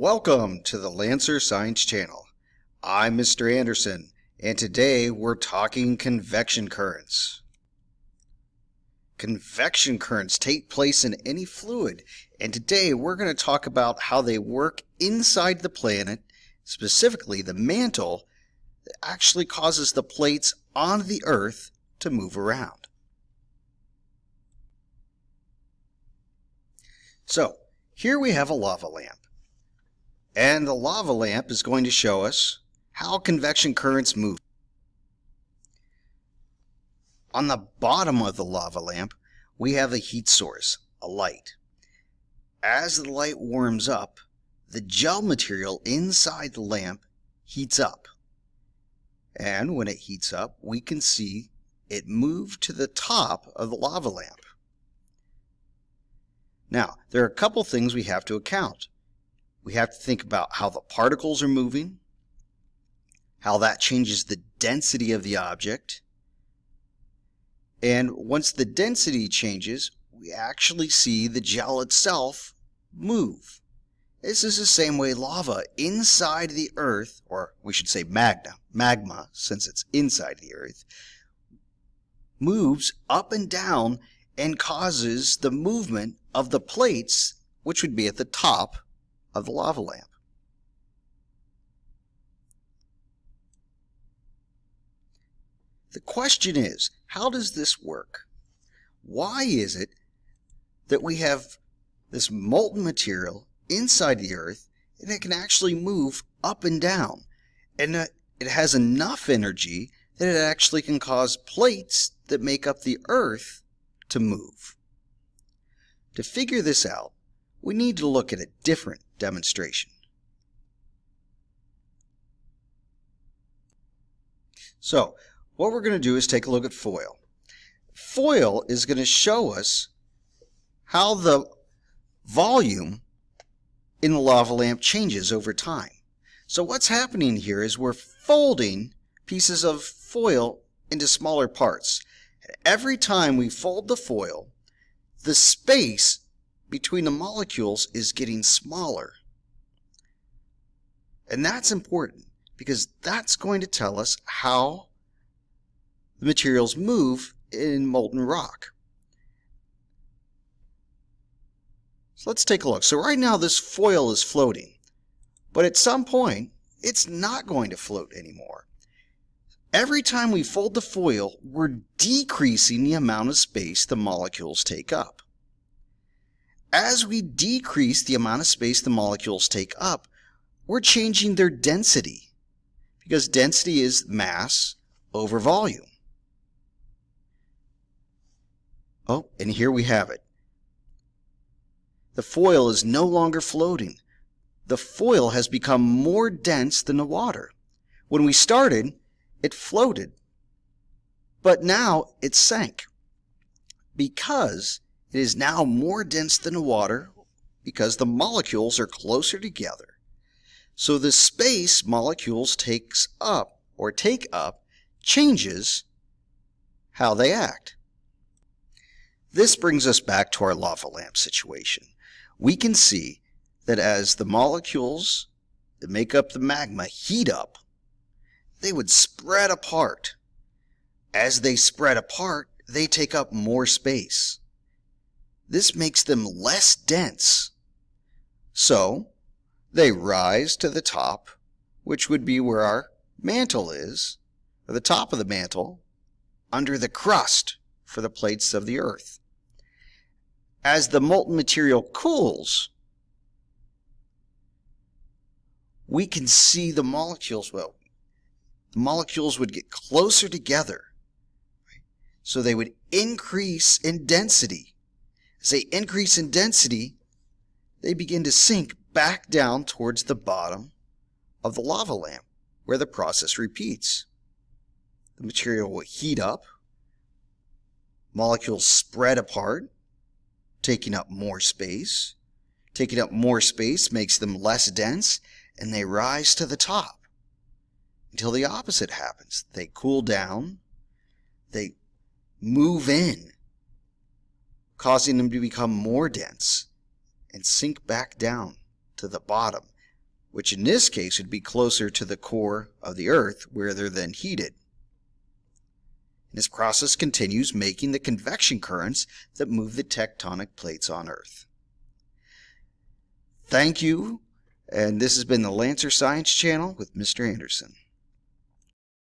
Welcome to the Lancer Science Channel. I'm Mr. Anderson, and today we're talking convection currents. Convection currents take place in any fluid, and today we're going to talk about how they work inside the planet, specifically the mantle that actually causes the plates on the Earth to move around. So, here we have a lava lamp. And the lava lamp is going to show us how convection currents move. On the bottom of the lava lamp, we have a heat source, a light. As the light warms up, the gel material inside the lamp heats up. And when it heats up, we can see it move to the top of the lava lamp. Now, there are a couple things we have to account. We have to think about how the particles are moving, how that changes the density of the object, and once the density changes, we actually see the gel itself move. This is the same way lava inside the Earth, or we should say magma, since it's inside the Earth, moves up and down and causes the movement of the plates, which would be at the top of the lava lamp. The question is, how does this work? Why is it that we have this molten material inside the Earth and it can actually move up and down, and it has enough energy that it actually can cause plates that make up the Earth to move? To figure this out, we need to look at a different demonstration. So, what we're going to do is take a look at foil. Foil is going to show us how the volume in the lava lamp changes over time. So what's happening here is we're folding pieces of foil into smaller parts. Every time we fold the foil, the space between the molecules is getting smaller. And that's important because that's going to tell us how the materials move in molten rock. So let's take a look. So right now this foil is floating, but at some point it's not going to float anymore. Every time we fold the foil, we're decreasing the amount of space the molecules take up. As we decrease the amount of space the molecules take up, we're changing their density, because density is mass over volume. Oh, and here we have it. The foil is no longer floating. The foil has become more dense than the water. When we started, it floated, but now it sank because it is now more dense than the water, because the molecules are closer together. So the space molecules take up changes how they act. This brings us back to our lava lamp situation. We can see that as the molecules that make up the magma heat up, they would spread apart. As they spread apart, they take up more space. This makes them less dense. So, they rise to the top, which would be where our mantle is, or the top of the mantle, under the crust for the plates of the Earth. As the molten material cools, we can see the molecules, the molecules would get closer together. So they would increase in density. As they increase in density, they begin to sink back down towards the bottom of the lava lamp, where the process repeats. The material will heat up, molecules spread apart, taking up more space. Taking up more space makes them less dense, and they rise to the top until the opposite happens. They cool down, they move in, causing them to become more dense and sink back down to the bottom which in this case would be closer to the core of the Earth where they're then heated. This process continues, making the convection currents that move the tectonic plates on Earth. Thank you, and this has been the Lancer Science Channel with Mr. Anderson.